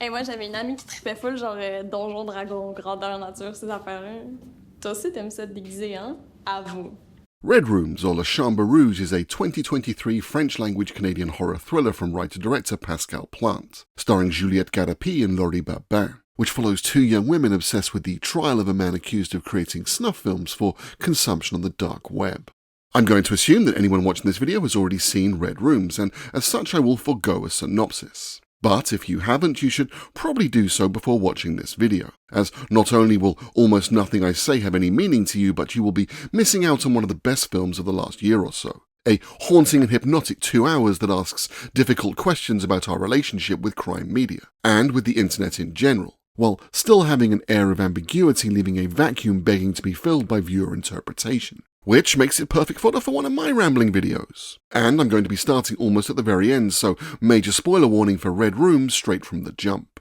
Hey, moi, j'avais une amie qui tripait full, genre donjon, dragon, grandeur nature, ces affaires-là. Toi aussi, t'aimes ça te déguiser, hein? Avoue. Red Rooms, or Les Chambres Rouges, is a 2023 French-language Canadian horror thriller from writer-director Pascal Plante, starring Juliette Gariépy Laurie Babin, which follows two young women obsessed with the trial of a man accused of creating snuff films for consumption on the dark web. I'm going to assume that anyone watching this video has already seen Red Rooms, and as such I will forego a synopsis. But if you haven't, you should probably do so before watching this video, as not only will almost nothing I say have any meaning to you, but you will be missing out on one of the best films of the last year or so. A haunting and hypnotic 2 hours that asks difficult questions about our relationship with crime media, and with the internet in general, while still having an air of ambiguity, leaving a vacuum begging to be filled by viewer interpretation. Which makes it perfect fodder for one of my rambling videos. And I'm going to be starting almost at the very end, so major spoiler warning for Red Rooms straight from the jump.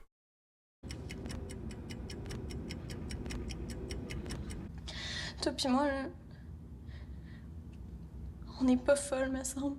Toi pis moi, là, on n'est pas folles, me semble.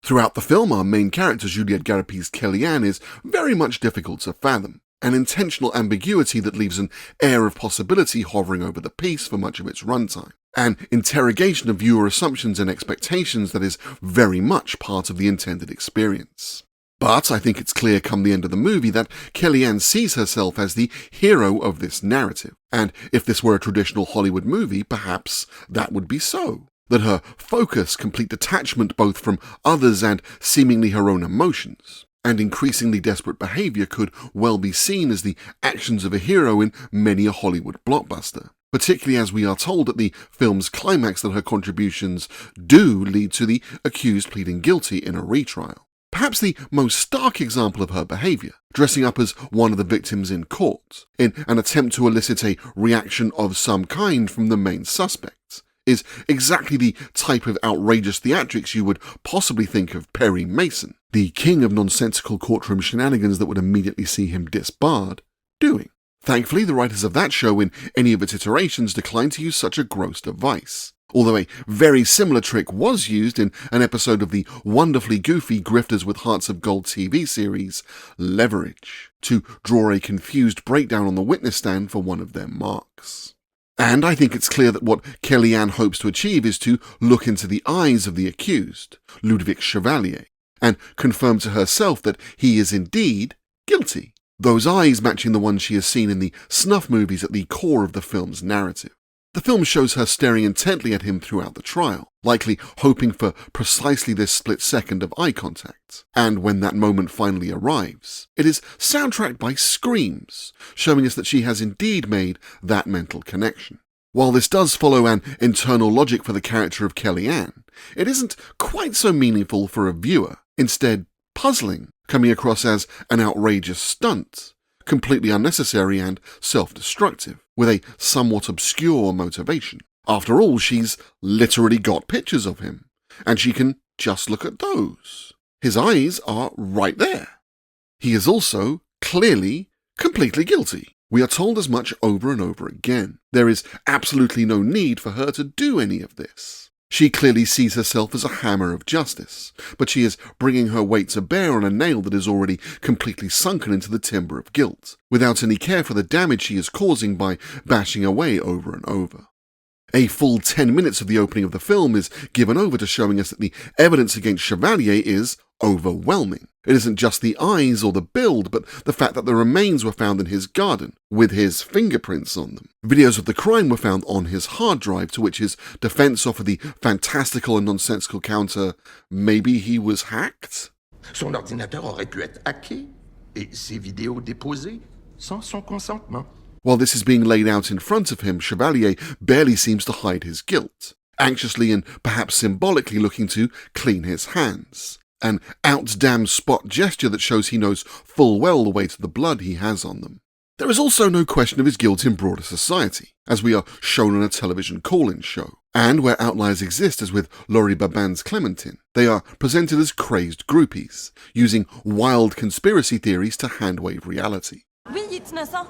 Throughout the film, our main character Juliette Gariépy's Kellyanne is very much difficult to fathom. An intentional ambiguity that leaves an air of possibility hovering over the piece for much of its runtime. An interrogation of viewer assumptions and expectations that is very much part of the intended experience. But I think it's clear come the end of the movie that Kellyanne sees herself as the hero of this narrative. And if this were a traditional Hollywood movie, perhaps that would be so. That her focus, complete detachment both from others and seemingly her own emotions, and increasingly desperate behaviour could well be seen as the actions of a hero in many a Hollywood blockbuster, particularly as we are told at the film's climax that her contributions do lead to the accused pleading guilty in a retrial. Perhaps the most stark example of her behaviour, dressing up as one of the victims in court, in an attempt to elicit a reaction of some kind from the main suspects, is exactly the type of outrageous theatrics you would possibly think of Perry Mason, the king of nonsensical courtroom shenanigans that would immediately see him disbarred, doing. Thankfully, the writers of that show in any of its iterations declined to use such a gross device, although a very similar trick was used in an episode of the wonderfully goofy Grifters with Hearts of Gold TV series, Leverage, to draw a confused breakdown on the witness stand for one of their marks. And I think it's clear that what Kellyanne hopes to achieve is to look into the eyes of the accused, Ludwig Chevalier, and confirm to herself that he is indeed guilty. Those eyes matching the ones she has seen in the snuff movies at the core of the film's narrative. The film shows her staring intently at him throughout the trial, likely hoping for precisely this split second of eye contact. And when that moment finally arrives, it is soundtracked by screams, showing us that she has indeed made that mental connection. While this does follow an internal logic for the character of Kellyanne, it isn't quite so meaningful for a viewer, instead puzzling, coming across as an outrageous stunt, completely unnecessary and self-destructive, with a somewhat obscure motivation. After all, she's literally got pictures of him, and she can just look at those. His eyes are right there. He is also, clearly, completely guilty. We are told as much over and over again. There is absolutely no need for her to do any of this. She clearly sees herself as a hammer of justice, but she is bringing her weight to bear on a nail that is already completely sunken into the timber of guilt, without any care for the damage she is causing by bashing away over and over. A full 10 minutes of the opening of the film is given over to showing us that the evidence against Chevalier is overwhelming. It isn't just the eyes or the build, but the fact that the remains were found in his garden, with his fingerprints on them. Videos of the crime were found on his hard drive, to which his defense offered the fantastical and nonsensical counter, maybe he was hacked? Son ordinateur aurait pu être hacké et ses vidéos déposées sans son consentement. While this is being laid out in front of him, Chevalier barely seems to hide his guilt, anxiously and perhaps symbolically looking to clean his hands. An out-damn-spot gesture that shows he knows full well the weight of the blood he has on them. There is also no question of his guilt in broader society, as we are shown on a television call-in show. And where outliers exist, as with Laurie Babin's Clementine, they are presented as crazed groupies, using wild conspiracy theories to handwave reality. Oui, il est innocent.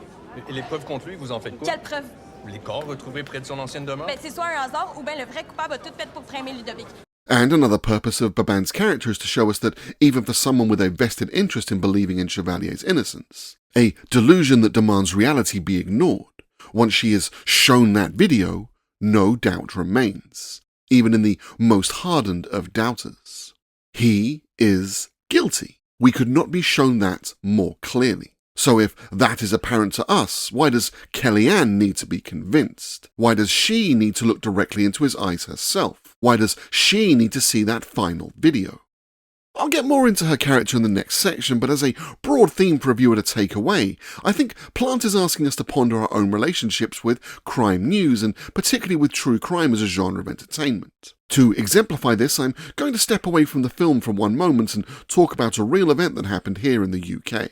Et les preuves contre lui, vous en faites quoi? Quelle preuve? Les corps retrouvés près de son ancienne demeure? Ben, c'est soit un hasard ou bien le vrai coupable a tout fait pour framer Ludovic. And another purpose of Babin's character is to show us that even for someone with a vested interest in believing in Chevalier's innocence, A delusion that demands reality be ignored. Once she is shown that video, no doubt remains, even in the most hardened of doubters. He is guilty. We could not be shown that more clearly. So if that is apparent to us, why does Kellyanne need to be convinced? Why does she need to look directly into his eyes herself? Why does she need to see that final video? I'll get more into her character in the next section, but as a broad theme for a viewer to take away, I think Plante is asking us to ponder our own relationships with crime news, and particularly with true crime as a genre of entertainment. To exemplify this, I'm going to step away from the film for one moment and talk about a real event that happened here in the UK.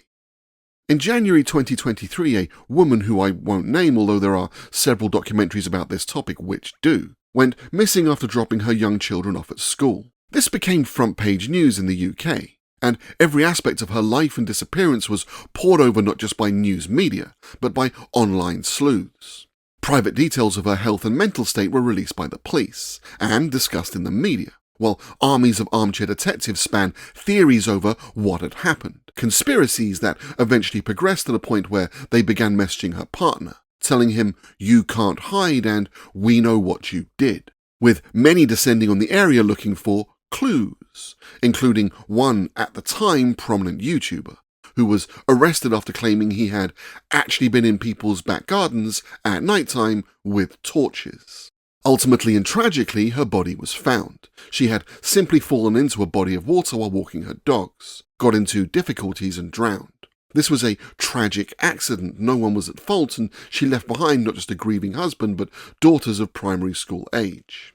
In January 2023, a woman who I won't name, although there are several documentaries about this topic which do, went missing after dropping her young children off at school. This became front-page news in the UK, and every aspect of her life and disappearance was pored over not just by news media, but by online sleuths. Private details of her health and mental state were released by the police, and discussed in the media, while armies of armchair detectives span theories over what had happened, conspiracies that eventually progressed to the point where they began messaging her partner, telling him, "You can't hide," and "We know what you did," with many descending on the area looking for clues, including one at the time prominent YouTuber, who was arrested after claiming he had actually been in people's back gardens at nighttime with torches. Ultimately and tragically, her body was found. She had simply fallen into a body of water while walking her dogs, got into difficulties and drowned. This was a tragic accident, no one was at fault, and she left behind not just a grieving husband, but daughters of primary school age.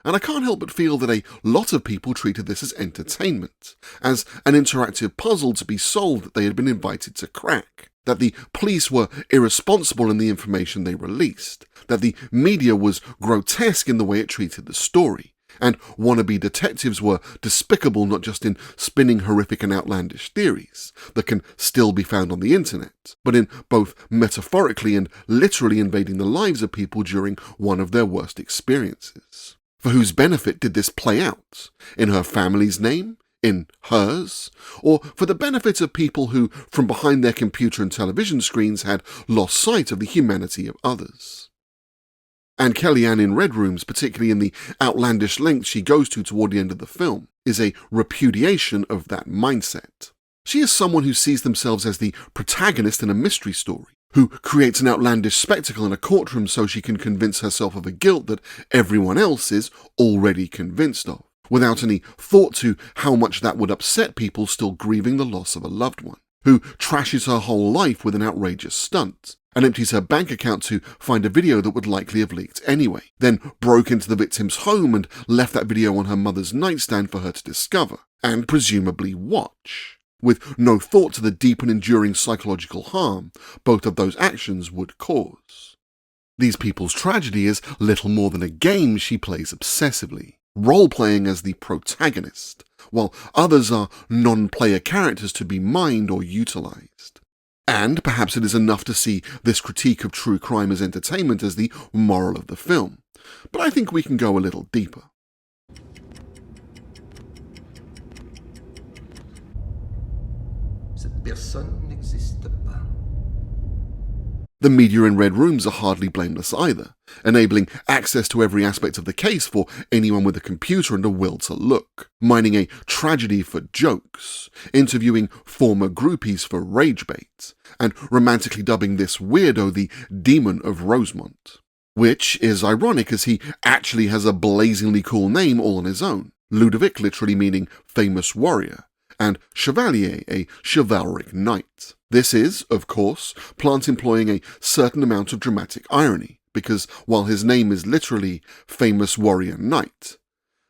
And I can't help but feel that a lot of people treated this as entertainment, as an interactive puzzle to be solved that they had been invited to crack, that the police were irresponsible in the information they released, that the media was grotesque in the way it treated the story, and wannabe detectives were despicable not just in spinning horrific and outlandish theories that can still be found on the internet, but in both metaphorically and literally invading the lives of people during one of their worst experiences. For whose benefit did this play out? In her family's name? In hers? Or for the benefit of people who, from behind their computer and television screens, had lost sight of the humanity of others? And Kellyanne in Red Rooms, particularly in the outlandish lengths she goes to toward the end of the film, is a repudiation of that mindset. She is someone who sees themselves as the protagonist in a mystery story, who creates an outlandish spectacle in a courtroom so she can convince herself of a guilt that everyone else is already convinced of, without any thought to how much that would upset people still grieving the loss of a loved one, who trashes her whole life with an outrageous stunt, and empties her bank account to find a video that would likely have leaked anyway, then broke into the victim's home and left that video on her mother's nightstand for her to discover, and presumably watch, with no thought to the deep and enduring psychological harm both of those actions would cause. These people's tragedy is little more than a game she plays obsessively, role-playing as the protagonist, while others are non-player characters to be mined or utilized. And perhaps it is enough to see this critique of true crime as entertainment as the moral of the film, but I think we can go a little deeper. Cette personne n'existe pas. The media in Red Rooms are hardly blameless either, enabling access to every aspect of the case for anyone with a computer and a will to look, mining a tragedy for jokes, interviewing former groupies for rage bait, and romantically dubbing this weirdo the Demon of Rosemont. Which is ironic as he actually has a blazingly cool name all on his own, Ludovic literally meaning famous warrior, and Chevalier, a chivalric knight. This is, of course, Plante employing a certain amount of dramatic irony, because while his name is literally famous warrior knight,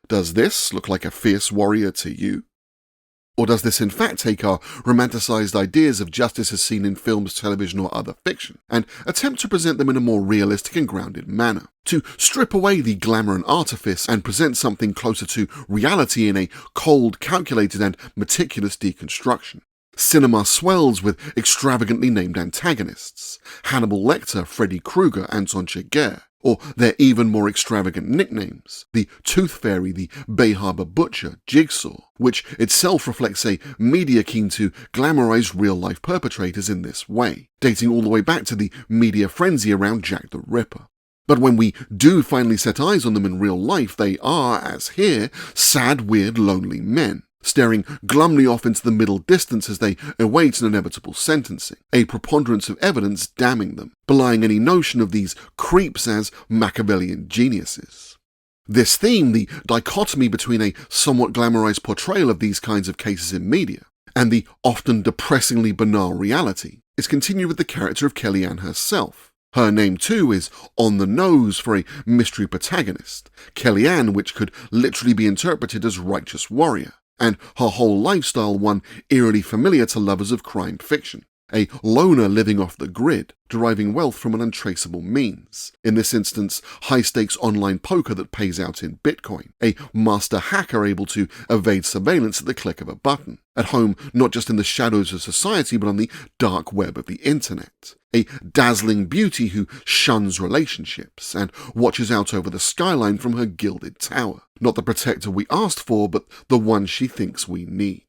does this look like a fierce warrior to you? Or does this in fact take our romanticized ideas of justice as seen in films, television, or other fiction, and attempt to present them in a more realistic and grounded manner? To strip away the glamour and artifice and present something closer to reality in a cold, calculated, and meticulous deconstruction. Cinema swells with extravagantly named antagonists: Hannibal Lecter, Freddy Krueger, Anton Chigurh, or their even more extravagant nicknames, the Tooth Fairy, the Bay Harbor Butcher, Jigsaw, which itself reflects a media keen to glamorize real-life perpetrators in this way, dating all the way back to the media frenzy around Jack the Ripper. But when we do finally set eyes on them in real life, they are, as here, sad, weird, lonely men, staring glumly off into the middle distance as they await an inevitable sentencing, a preponderance of evidence damning them, belying any notion of these creeps as Machiavellian geniuses. This theme, the dichotomy between a somewhat glamorized portrayal of these kinds of cases in media and the often depressingly banal reality, is continued with the character of Kellyanne herself. Her name, too, is on the nose for a mystery protagonist, Kellyanne, which could literally be interpreted as righteous warrior, and her whole lifestyle one eerily familiar to lovers of crime fiction. A loner living off the grid, deriving wealth from an untraceable means. In this instance, high-stakes online poker that pays out in Bitcoin. A master hacker able to evade surveillance at the click of a button. At home, not just in the shadows of society, but on the dark web of the internet. A dazzling beauty who shuns relationships and watches out over the skyline from her gilded tower. Not the protector we asked for, but the one she thinks we need.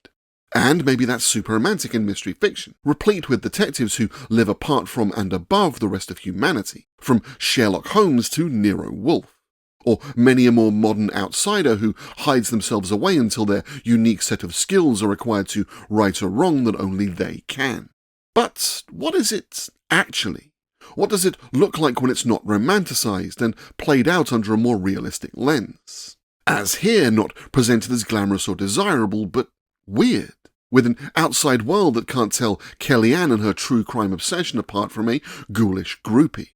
And maybe that's super romantic in mystery fiction, replete with detectives who live apart from and above the rest of humanity, from Sherlock Holmes to Nero Wolfe. Or many a more modern outsider who hides themselves away until their unique set of skills are required to right a wrong that only they can. But what is it actually? What does it look like when it's not romanticized and played out under a more realistic lens? As here, not presented as glamorous or desirable, but weird, with an outside world that can't tell Kellyanne and her true crime obsession apart from a ghoulish groupie.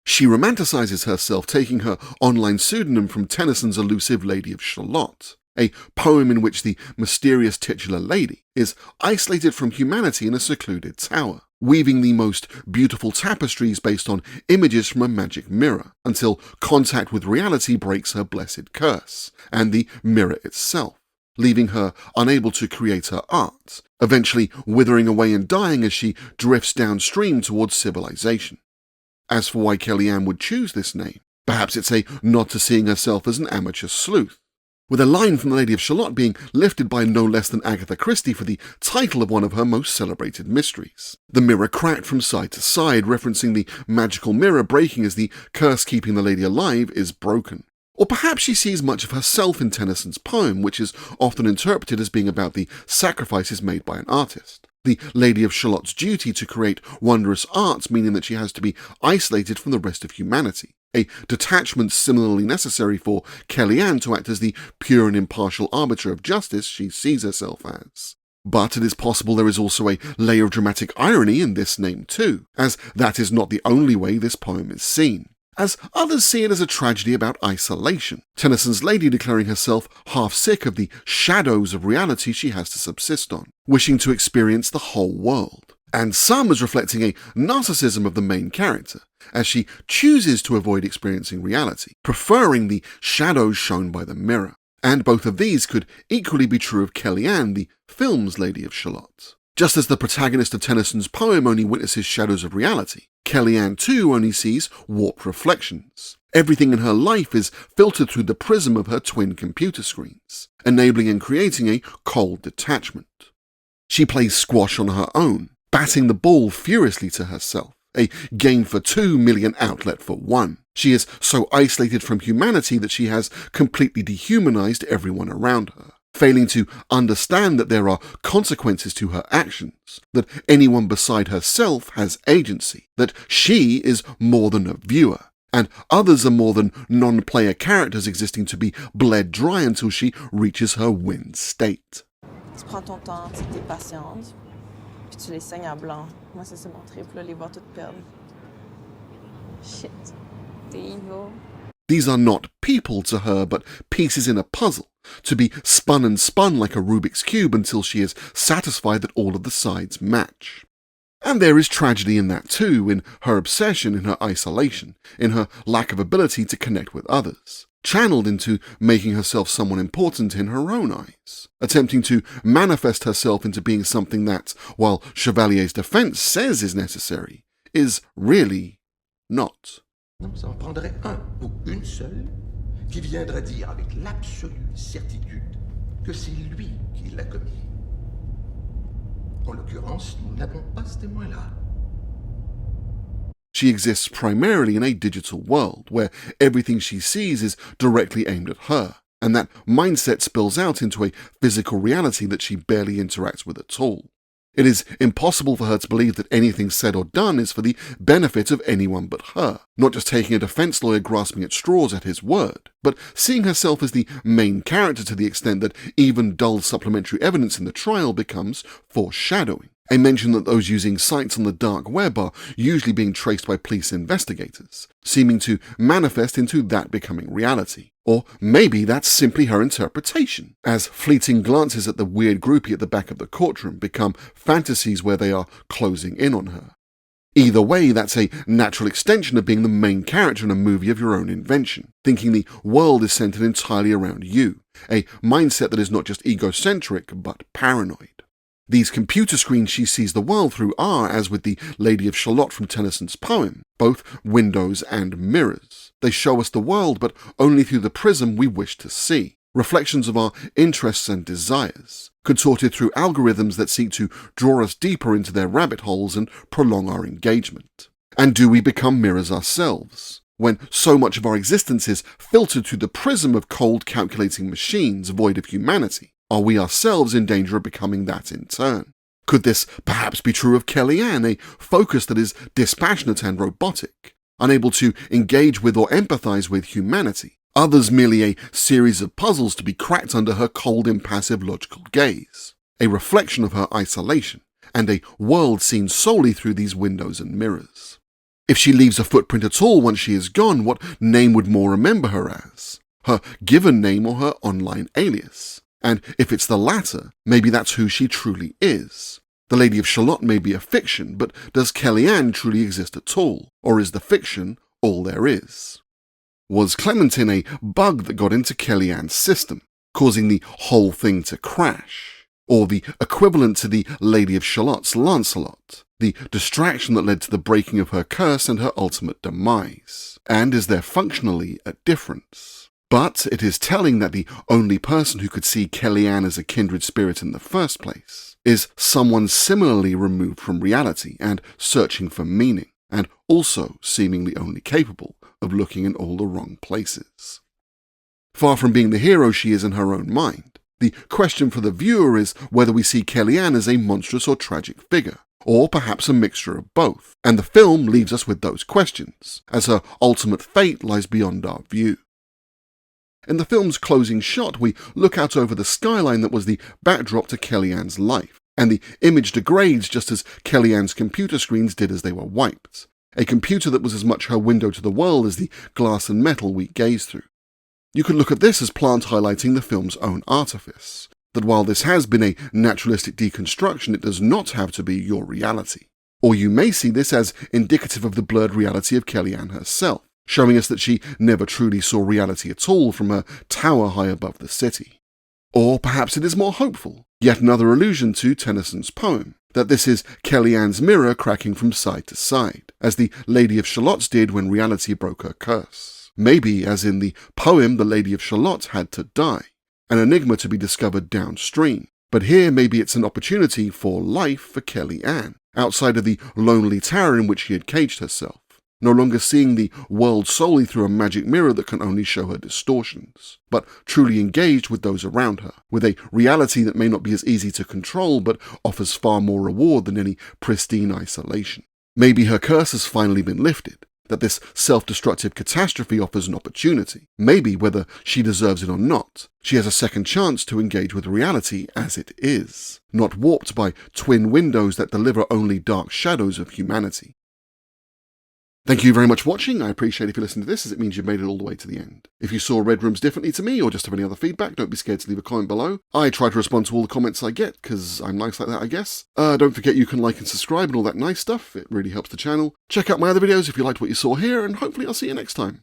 She romanticizes herself taking her online pseudonym from Tennyson's elusive Lady of Shalott, a poem in which the mysterious titular lady is isolated from humanity in a secluded tower, weaving the most beautiful tapestries based on images from a magic mirror, until contact with reality breaks her blessed curse, and the mirror itself, leaving her unable to create her art, eventually withering away and dying as she drifts downstream towards civilization. As for why Kellyanne would choose this name, perhaps it's a nod to seeing herself as an amateur sleuth, with a line from the Lady of Shalott being lifted by no less than Agatha Christie for the title of one of her most celebrated mysteries. The mirror cracked from side to side, referencing the magical mirror breaking as the curse keeping the lady alive is broken. Or perhaps she sees much of herself in Tennyson's poem, which is often interpreted as being about the sacrifices made by an artist. The Lady of Shalott's duty to create wondrous arts, meaning that she has to be isolated from the rest of humanity. A detachment similarly necessary for Kellyanne to act as the pure and impartial arbiter of justice she sees herself as. But it is possible there is also a layer of dramatic irony in this name too, as that is not the only way this poem is seen. As others see it as a tragedy about isolation, Tennyson's lady declaring herself half sick of the shadows of reality she has to subsist on, wishing to experience the whole world. And some as reflecting a narcissism of the main character, as she chooses to avoid experiencing reality, preferring the shadows shown by the mirror. And both of these could equally be true of Kellyanne, the film's Lady of Shalott. Just as the protagonist of Tennyson's poem only witnesses shadows of reality, Kellyanne too only sees warped reflections. Everything in her life is filtered through the prism of her twin computer screens, enabling and creating a cold detachment. She plays squash on her own, batting the ball furiously to herself, a game for 2 million outlet for 1. She is so isolated from humanity that she has completely dehumanized everyone around her, failing to understand that there are consequences to her actions, that anyone beside herself has agency, that she is more than a viewer, and others are more than non-player characters existing to be bled dry until she reaches her wind state. Tu prends ton temps, tu es patiente, puis tu les saignes à blanc. Moi, c'est ça mon trip, là, les voir toutes perdre. Shit. The evil. These are not people to her, but pieces in a puzzle, to be spun and spun like a Rubik's Cube until she is satisfied that all of the sides match. And there is tragedy in that too, in her obsession, in her isolation, in her lack of ability to connect with others, channeled into making herself someone important in her own eyes, attempting to manifest herself into being something that, while Chevalier's defense says is necessary, is really not. Non, ça en prendrait un ou une seule qui viendrait dire avec l'absolue certitude que c'est lui qui l'a commis. En l'occurrence, nous n'avons pas ce témoin-là. She exists primarily in a digital world, where everything she sees is directly aimed at her, and that mindset spills out into a physical reality that she barely interacts with at all. It is impossible for her to believe that anything said or done is for the benefit of anyone but her, not just taking a defense lawyer grasping at straws at his word, but seeing herself as the main character to the extent that even dull supplementary evidence in the trial becomes foreshadowing. A mention that those using sites on the dark web are usually being traced by police investigators, seeming to manifest into that becoming reality. Or maybe that's simply her interpretation, as fleeting glances at the weird groupie at the back of the courtroom become fantasies where they are closing in on her. Either way, that's a natural extension of being the main character in a movie of your own invention, thinking the world is centered entirely around you, a mindset that is not just egocentric, but paranoid. These computer screens she sees the world through are, as with the Lady of Shalott from Tennyson's poem, both windows and mirrors. They show us the world, but only through the prism we wish to see, reflections of our interests and desires, contorted through algorithms that seek to draw us deeper into their rabbit holes and prolong our engagement. And do we become mirrors ourselves, when so much of our existence is filtered through the prism of cold calculating machines void of humanity? Are we ourselves in danger of becoming that in turn? Could this perhaps be true of Kellyanne, a focus that is dispassionate and robotic, unable to engage with or empathize with humanity? Others merely a series of puzzles to be cracked under her cold, impassive logical gaze, a reflection of her isolation, and a world seen solely through these windows and mirrors. If she leaves a footprint at all once she is gone, what name would more remember her as? Her given name or her online alias? And if it's the latter, maybe that's who she truly is. The Lady of Shalott may be a fiction, but does Kellyanne truly exist at all? Or is the fiction all there is? Was Clementine a bug that got into Kellyanne's system, causing the whole thing to crash? Or the equivalent to the Lady of Shalott's Lancelot, the distraction that led to the breaking of her curse and her ultimate demise? And is there functionally a difference? But it is telling that the only person who could see Kellyanne as a kindred spirit in the first place is someone similarly removed from reality and searching for meaning, and also seemingly only capable of looking in all the wrong places. Far from being the hero she is in her own mind, the question for the viewer is whether we see Kellyanne as a monstrous or tragic figure, or perhaps a mixture of both, and the film leaves us with those questions, as her ultimate fate lies beyond our view. In the film's closing shot, we look out over the skyline that was the backdrop to Kellyanne's life, and the image degrades just as Kellyanne's computer screens did as they were wiped, a computer that was as much her window to the world as the glass and metal we gaze through. You could look at this as Plante highlighting the film's own artifice, that while this has been a naturalistic deconstruction, it does not have to be your reality. Or you may see this as indicative of the blurred reality of Kellyanne herself, showing us that she never truly saw reality at all from her tower high above the city. Or perhaps it is more hopeful, yet another allusion to Tennyson's poem, that this is Kellyanne's mirror cracking from side to side, as the Lady of Shalott's did when reality broke her curse. Maybe, as in the poem, the Lady of Shalott had to die, an enigma to be discovered downstream. But here maybe it's an opportunity for life for Kellyanne, outside of the lonely tower in which she had caged herself, no longer seeing the world solely through a magic mirror that can only show her distortions, but truly engaged with those around her, with a reality that may not be as easy to control but offers far more reward than any pristine isolation. Maybe her curse has finally been lifted, that this self-destructive catastrophe offers an opportunity. Maybe, whether she deserves it or not, she has a second chance to engage with reality as it is, not warped by twin windows that deliver only dark shadows of humanity. Thank you very much for watching. I appreciate if you listen to this, as it means you've made it all the way to the end. If you saw Red Rooms differently to me, or just have any other feedback, don't be scared to leave a comment below. I try to respond to all the comments I get, because I'm nice like that, I guess. Don't forget you can like and subscribe and all that nice stuff. It really helps the channel. Check out my other videos if you liked what you saw here, and hopefully I'll see you next time.